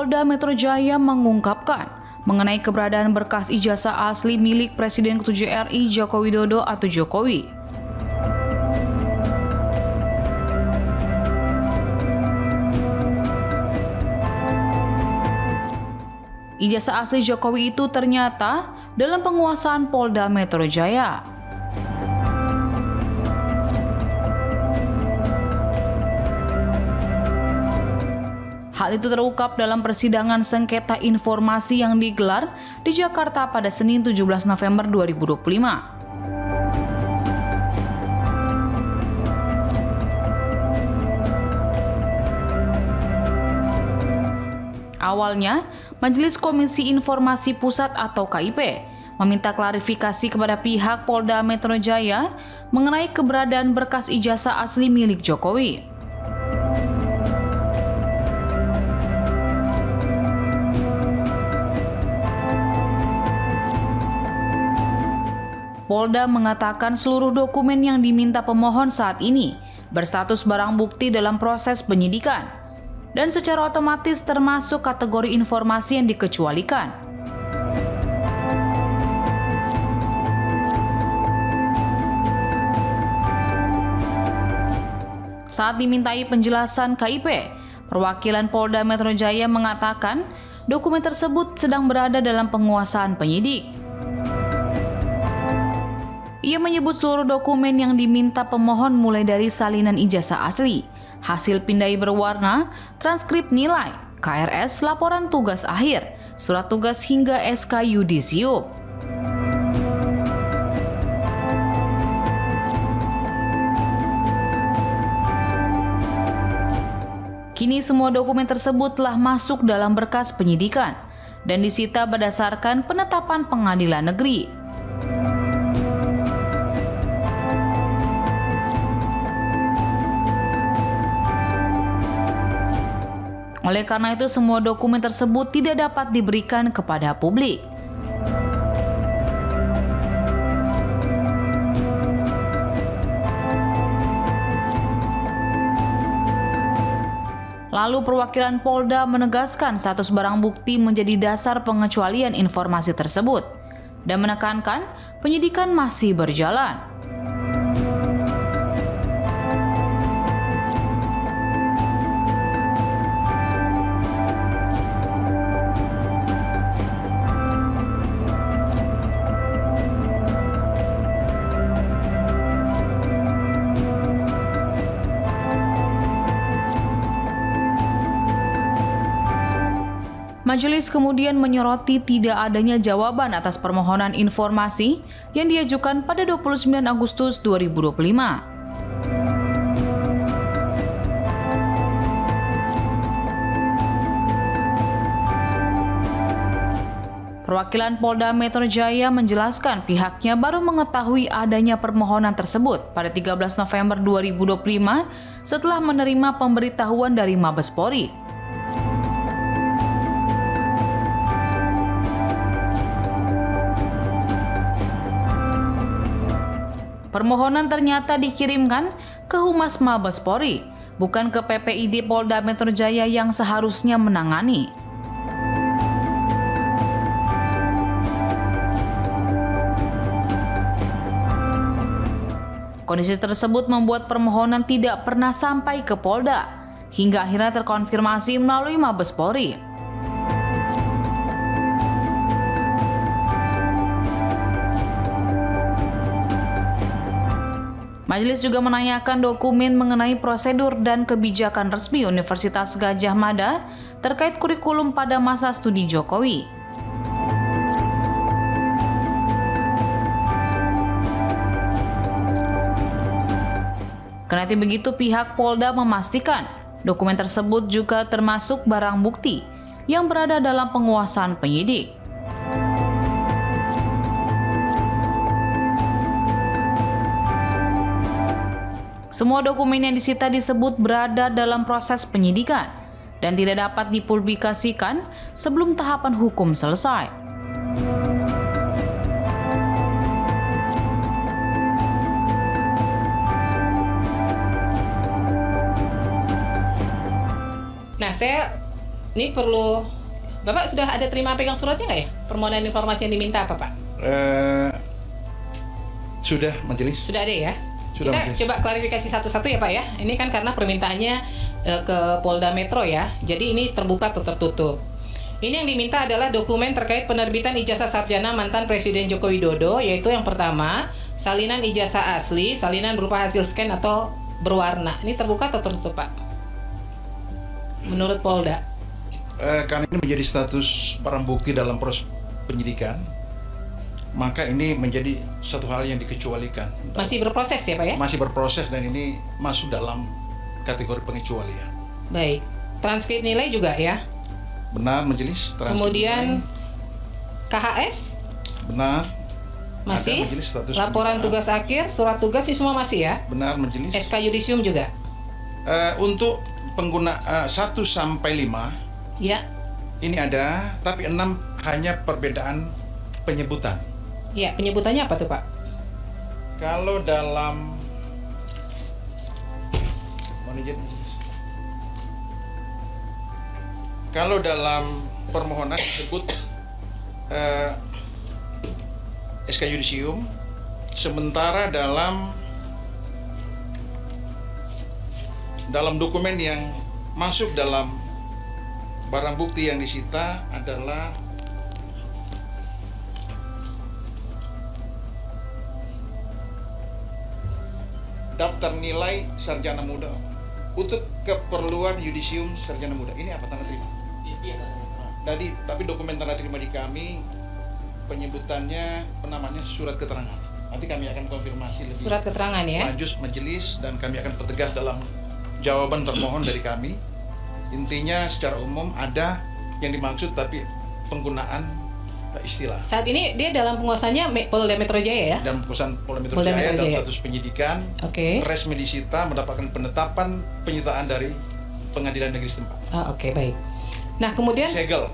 Polda Metro Jaya mengungkapkan mengenai keberadaan berkas ijazah asli milik Presiden ke-7 RI Joko Widodo atau Jokowi. Ijazah asli Jokowi itu ternyata dalam penguasaan Polda Metro Jaya. Hal itu terungkap dalam persidangan sengketa informasi yang digelar di Jakarta pada Senin 17 November 2025. Awalnya, Majelis Komisi Informasi Pusat atau KIP meminta klarifikasi kepada pihak Polda Metro Jaya mengenai keberadaan berkas ijazah asli milik Jokowi. Polda mengatakan seluruh dokumen yang diminta pemohon saat ini berstatus barang bukti dalam proses penyidikan dan secara otomatis termasuk kategori informasi yang dikecualikan. Saat dimintai penjelasan KIP, perwakilan Polda Metro Jaya mengatakan dokumen tersebut sedang berada dalam penguasaan penyidik. Ia menyebut seluruh dokumen yang diminta pemohon mulai dari salinan ijazah asli, hasil pindai berwarna, transkrip nilai, KRS, laporan tugas akhir, surat tugas hingga SK yudisium. Kini semua dokumen tersebut telah masuk dalam berkas penyidikan dan disita berdasarkan penetapan pengadilan negeri. Oleh karena itu, semua dokumen tersebut tidak dapat diberikan kepada publik. Lalu perwakilan Polda menegaskan status barang bukti menjadi dasar pengecualian informasi tersebut dan menekankan penyidikan masih berjalan. Majelis kemudian menyoroti tidak adanya jawaban atas permohonan informasi yang diajukan pada 29 Agustus 2025. Perwakilan Polda Metro Jaya menjelaskan pihaknya baru mengetahui adanya permohonan tersebut pada 13 November 2025 setelah menerima pemberitahuan dari Mabes Polri. Permohonan ternyata dikirimkan ke Humas Mabes Polri, bukan ke PPID Polda Metro Jaya yang seharusnya menangani. Kondisi tersebut membuat permohonan tidak pernah sampai ke Polda, hingga akhirnya terkonfirmasi melalui Mabes Polri. Majelis juga menanyakan dokumen mengenai prosedur dan kebijakan resmi Universitas Gadjah Mada terkait kurikulum pada masa studi Jokowi. Kendati begitu, pihak Polda memastikan dokumen tersebut juga termasuk barang bukti yang berada dalam penguasaan penyidik. Semua dokumen yang disita disebut berada dalam proses penyidikan dan tidak dapat dipublikasikan sebelum tahapan hukum selesai. Nah, saya Ini perlu, Bapak sudah ada terima pegang suratnya nggak ya? Permohonan informasi yang diminta apa Pak? Sudah majelis. Sudah ada ya? Sudah, Kita majelis. coba klarifikasi satu-satu ya Pak ya. Ini kan karena permintaannya ke Polda Metro ya. Jadi ini terbuka atau tertutup. Ini yang diminta adalah dokumen terkait penerbitan ijazah sarjana mantan Presiden Joko Widodo, yaitu yang pertama, salinan ijazah asli, salinan berupa hasil scan atau berwarna. Ini terbuka atau tertutup Pak? Menurut Polda? Karena ini menjadi status barang bukti dalam proses penyidikan, maka ini menjadi satu hal yang dikecualikan. Masih berproses ya Pak ya? Masih berproses dan ini masuk dalam kategori pengecualian. Baik. Transkrip nilai juga ya? Benar majelis. Kemudian KHS? Benar. Masih? Ada majelis status Laporan penyidikan. tugas akhir, surat tugas ini semua masih ya? Benar majelis. SK Yudisium juga? Untuk pengguna 1 sampai 5 Ya. ini ada, tapi 6 hanya perbedaan penyebutan. Ya, penyebutannya apa tuh Pak? Kalau dalam kalau dalam permohonan disebut SK Yudisium, sementara dalam dokumen yang masuk dalam barang bukti yang disita adalah daftar nilai sarjana muda untuk keperluan yudisium sarjana muda. Ini apa tanda terima? Jadi, tapi dokumen tanda terima di kami penyebutannya penamanya surat keterangan. Nanti kami akan konfirmasi lebih Surat keterangan ya? lanjut majelis dan kami akan pertegas dalam jawaban termohon dari kami. Intinya secara umum ada yang dimaksud, tapi penggunaan istilah. Saat ini dia dalam penguasanya Polda Metro Jaya ya? Dan perusahaan Polda Metro Polda Jaya Metro dalam Jaya. status penyidikan, Oke. resmi disita mendapatkan penetapan penyitaan dari pengadilan negeri setempat. Oke, baik. Nah, kemudian Segel.